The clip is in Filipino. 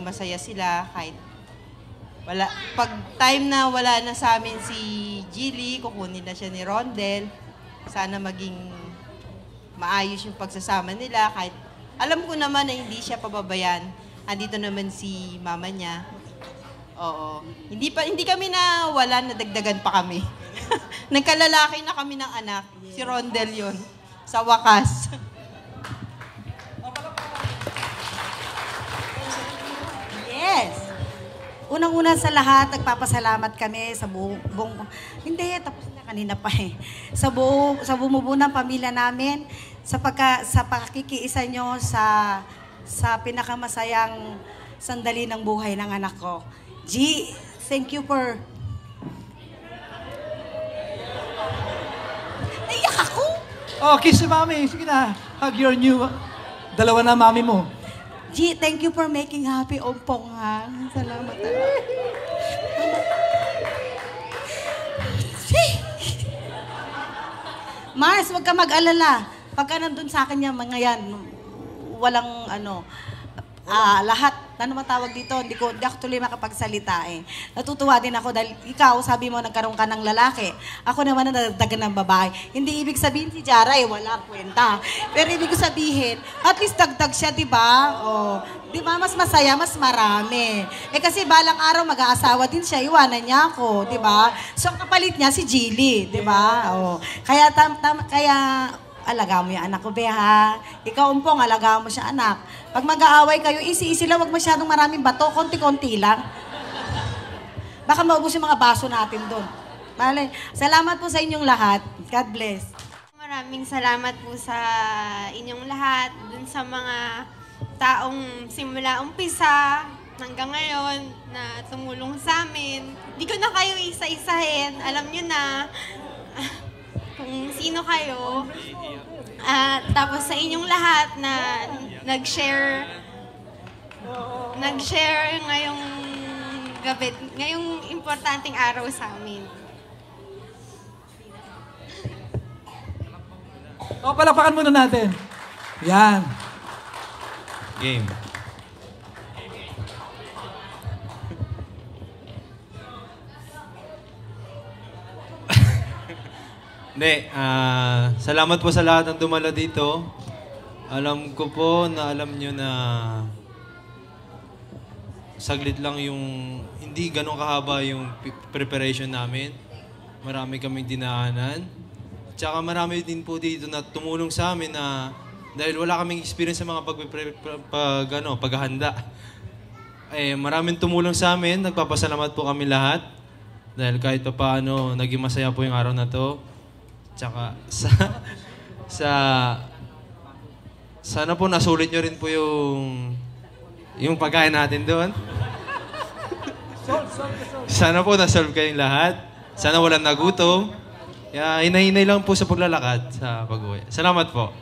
masaya sila kahit wala. Pag time na wala na sa amin si Jilly, kukunin na siya ni Rondel. Sana maging maayos yung pagsasama nila kahit alam ko naman na hindi siya pababayan. Andito naman si mama niya. Oo. Hindi kami na wala, nadagdagan pa kami. Nagkalalaki na kami ng anak. Si Rondel yun. Sa wakas. Yes. Unang-una sa lahat, nagpapasalamat kami sa buong hindi, tapos na kanina pa eh. Sa bumubuo ng pamilya namin, sa pakikiisa nyo sa pinakamasayang sandali ng buhay ng anak ko. G, thank you for... Naiyak ako! Oh, kiss si mami. Sige na. Hug your new... Dalawa na mami mo. G, thank you for making happy Ompong, ha? Salamat talaga. Mars, huwag ka mag-alala. Pagka nandun sa akin yung mga yan, walang lahat. Ano matawag dito? Hindi ako tuloy makapagsalita eh. Natutuwa din ako dahil ikaw, sabi mo, nagkaroon ka ng lalaki. Ako naman na nadagdagan ng babae. Hindi ibig sabihin si Jara eh, wala kwenta. Pero ibig sabihin, at least dagdag siya, di ba? Oh, di ba? Mas masaya, mas marami. Eh kasi balang araw mag-aasawa din siya, iwanan niya ako, di ba? So kapalit niya si Jilly, di ba? Oh. Kaya alaga mo yung anak ko, be, ha? Ikaw, Umpong, alaga mo siya, anak. Pag mag-aaway kayo, easy lang, wag masyadong maraming bato, konti-konti lang. Baka maubos yung mga baso natin doon. Salamat po sa inyong lahat. God bless. Maraming salamat po sa inyong lahat, dun sa mga taong simula umpisa hanggang ngayon na tumulong sa amin. Di ko na kayo isa-isahin. Alam nyo na kung sino kayo. Tapos sa inyong lahat na nag-share ngayong gabi, ngayong importanteng araw sa amin. Palakpakan muna natin. Yan. Game. Hindi, salamat po sa lahat ng dumalo dito. Alam ko po na alam nyo na saglit lang yung, hindi ganun kahaba yung preparation namin. Marami kaming dinaanan. Tsaka marami din po dito na tumulong sa amin na dahil wala kaming experience sa mga paghahanda. Maraming tumulong sa amin. Nagpapasalamat po kami lahat. Dahil kahit pa paano, naging masaya po yung araw na to. Tsaka sana po nasulit nyo rin po yung pagkain natin doon. Sana po nasolve kayong lahat. Sana walang nagutom. Hinahinay lang po sa paglalakad sa pag-uwi. Salamat po.